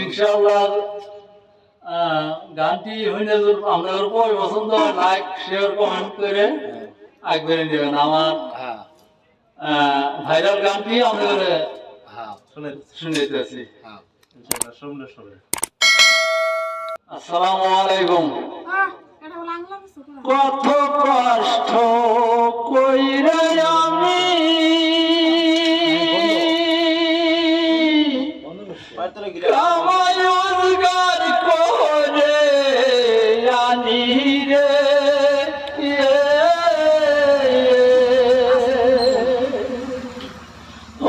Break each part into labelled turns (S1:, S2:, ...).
S1: ইনশাআল্লাহ গানটি হইলে আপনাদের খুবই পছন্দ, লাইক শেয়ার কমেন্ট করে আগবেরে নেবেন। আমার ভাইরাল গানটি আপনাদের শুনেছি। আসসালামু আলাইকুম। কত কষ্ট কইরে আমি কামাই রোজগার করে আনি রে,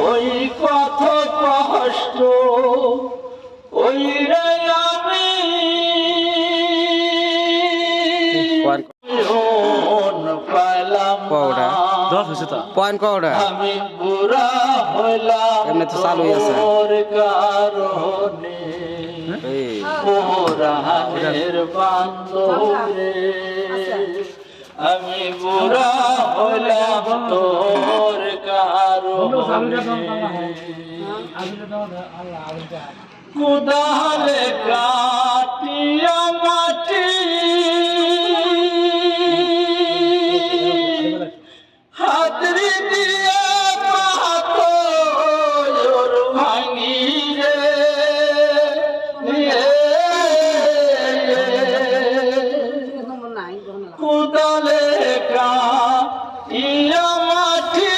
S1: ওই কত কষ্ট কইরে আমি আমি বুড়া হইলাম তোর কারণে, পুরাণের বান্ধবে আমি বুড়া হইলাম তোর কারণে, কুদালে কাটিয়া মাটি হাতরি দিয়া পাথর ভাঙি রে, কুদালে কাটিয়া মাটি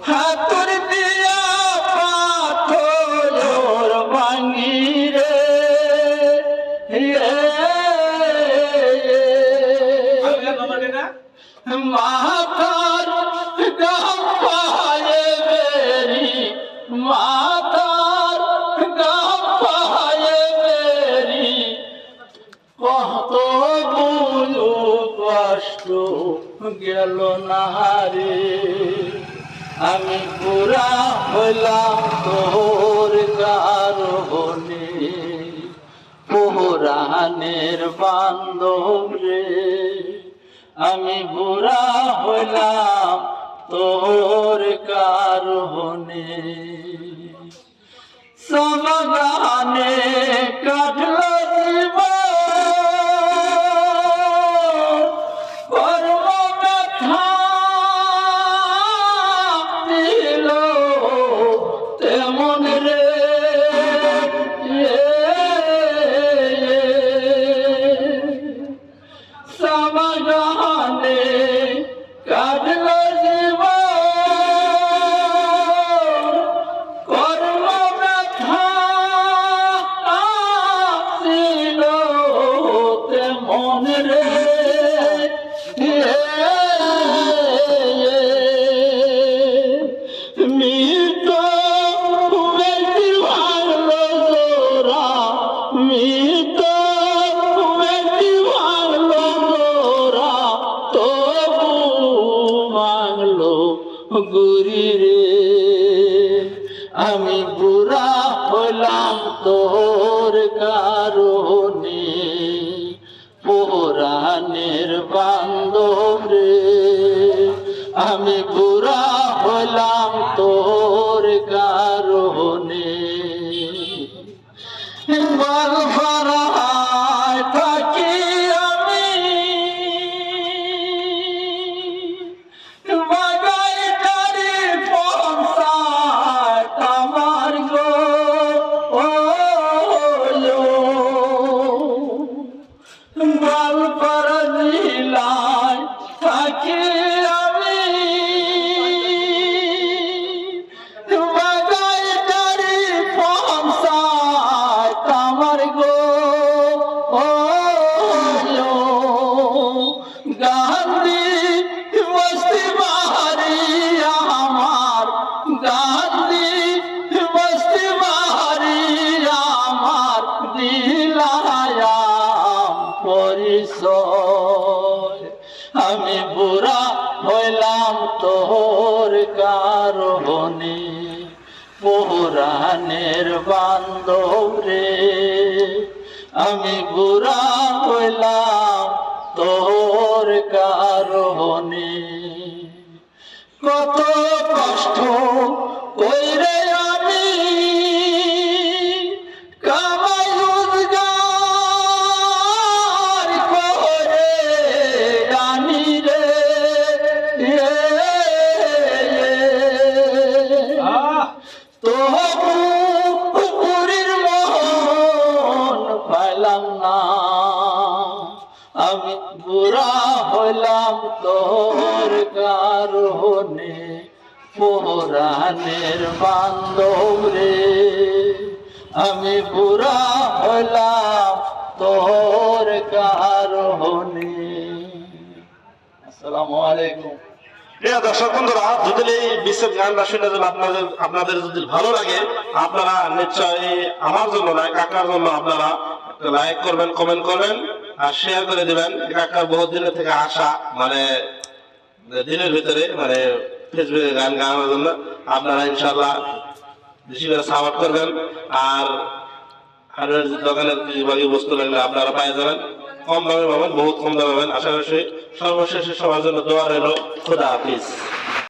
S1: হাতর দিয়া পাথর ভাঙি রে, মাথার গায়ে বেরি, মাথার গায়ে বেরি কত বুলু কষ্ট গেল না রে, আমি পুরা হইলাম তোর কারণে, পুরাণের বান্ধব রে আমি বুড়া হইলাম তোর কারণে, সমাগানে কাটল কর্ম ব্যথা দিল তেমন রে, সমাগানে কাটল কর্ম ব্যথা ছিল তেমন রে, মৃত ব্যক্তি ভাঙলো জোড়া, মৃত ব্যক্তি ভাঙলো জোড়া তবু ভাঙলো গুরি রে, আমি বুড়া হলাম তোর কারণে, পুরাণের বান্ধব রে আমি বুড়া হলাম তোর কারণে, বালফারায় থাকি আমি বাগাইটারি পঞ্চায়েত আমার গো, বালফারা জেলায় থাকি আমি বাগাইটারি পঞ্চায়েত আমার গো, গান্ধী বস্তি বাহারি আমার, গান্ধী বস্তি বাহারি আমার দিলায়াম পরিচয়, আমি বুড়া হইলাম তোর কারণে, পুরাণের বান্ধব রে আমি বুড়া হইলাম তোর কারণে, কত কষ্ট কইরে পাইলাম না, আমি বুড়া হইলাম তোর কারণে, পুরাণের বান্ধব রে, আমি বুড়া হইলাম তোর কারণে। আসসালামু আলাইকুম।
S2: প্রিয় দর্শক বন্ধুরা, যদি এই বিশেষ গানটা শুনে যদি আপনাদের যদি ভালো লাগে, আপনারা নিশ্চয়ই আমার জন্য নয়, কাকার জন্য আপনারা একটা লাইক করবেন, কমেন্ট করবেন আর শেয়ার করে দিবেন। কাকার বহুত দিনের থেকে আসা, মানে দিনের ভিতরে মানে ফেসবুকে গান গাওয়ার জন্য আপনারা ইনশাল্লাহ বেশি করে সাপোর্ট করবেন। আর দোকানের বস্তু লাগলে আপনারা পাই যাবেন, কম দামে পাবেন, বহুত কম দামে পাবেন। আশা করি সর্বশেষে সবার জন্য দোয়া রইল। খুদা হাফিজ।